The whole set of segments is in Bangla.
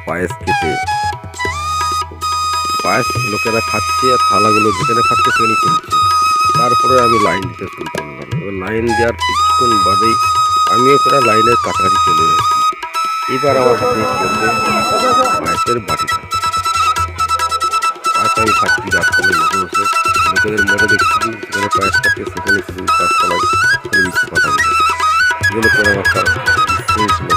পায়েস খেতে পায়েস লোকেরা খাচ্ছে আর থালাগুলো যেখানে খাচ্ছে সেখানে চলছে। তারপরে আমি লাইন দিতে শুরু করলাম। এবার লাইন দেওয়ার কিছুক্ষণ বাদেই আমিও প্রায় লাইনের কাছাকাছি চলে যাচ্ছি। এবার আমার হাতে পড়বে পায়েসের বাটিটা। পায়েস আমি খাচ্ছি রাস্তায় বসে বসে। লোকেদের মজা দেখছি, যেখানে পায়েস খাচ্ছে সেখানে শুধু গাছতলায় করে দিচ্ছে পাতাগুলো। এগুলো করে আমার একটা ছিল।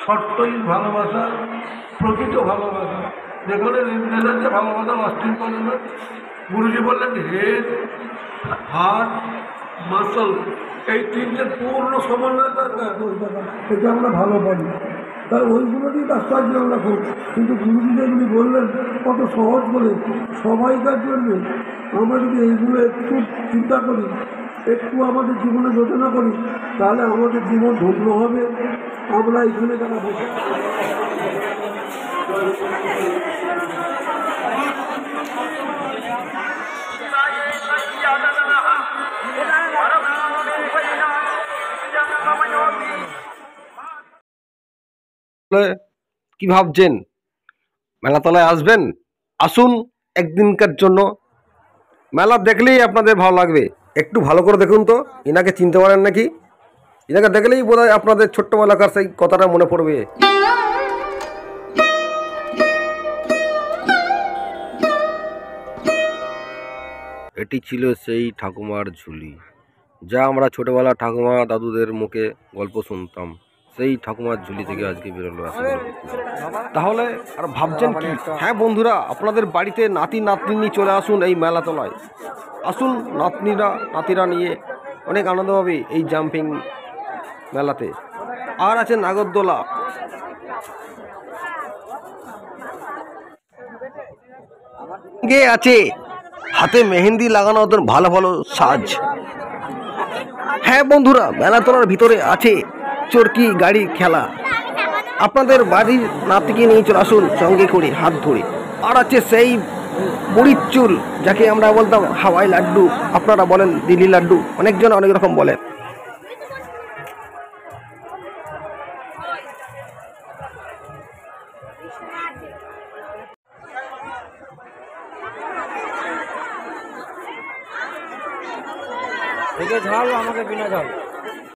সত্যই ভালোবাসা, প্রকৃত ভালোবাসা, যেখানে নেজাচ্ছে ভালোবাসা অস্থির করে না। গুরুজি বললেন হেড, হার্ট, মাসল, এই তিনটে পূর্ণ সমন্বয় দরকার। এটা আমরা ভালো পারি, তাই ওইগুলোরই কাজটা আমরা করছি। কিন্তু গুরুজি যেগুলি বললেন কত সহজ করে সবাইকার জন্যে, আমরা যদি এইগুলো একটু চিন্তা করি, একটু আমাদের জীবনে যোজনা করি, তাহলে আমাদের জীবন ধন্য হবে। আমরা এইখানে যারা বসে কি ভাবছেন? মেলাতলায় আসবেন, আসুন একদিনকার জন্য। মেলা দেখলেই আপনাদের ভালো লাগবে। একটু ভালো করে দেখুন তো, এনাকে চিনতে পারেন নাকি? এনাকে দেখলেই বোধহয় আপনাদের ছোট্টবেলাকার সেই কথাটা মনে পড়বে। এটি ছিল সেই ঠাকুমার ঝুলি, যা আমরা ছোটবেলা ঠাকুমা দাদুদের মুখে গল্প শুনতাম। সেই ঠাকুমার ঝুলি থেকে আজকে বেরোলো এতগুলো পুতুল। তাহলে আর ভাবছেন কি? হ্যাঁ বন্ধুরা, আপনাদের বাড়িতে নাতি নাতনি চলে আসুন এই মেলাতলায়। আসুন নাতিরা নিয়ে অনেক আনন্দ পাবে এই জাম্পিং মেলাতে। আর আছে নাগরদোলা। আছে হাতে মেহেন্দি লাগানো ওদের ভালো ভালো সাজ। হ্যাঁ বন্ধুরা, মেলাতলার ভিতরে আছে চরকি গাড়ি খেলা। আপনাদের বাড়ির নাতিকে নিয়ে চলে আসুন সঙ্গে করে হাত ধরে। আর আছে সেই বুড়ির চুল, যাকে আমরা বলতাম হাওয়াই লাড্ডু, আপনারা বলেন দিল্লি লাড্ডু, অনেকজন অনেক রকম বলেন। থেকে ঝাল আমাকে বিনা ঝাল।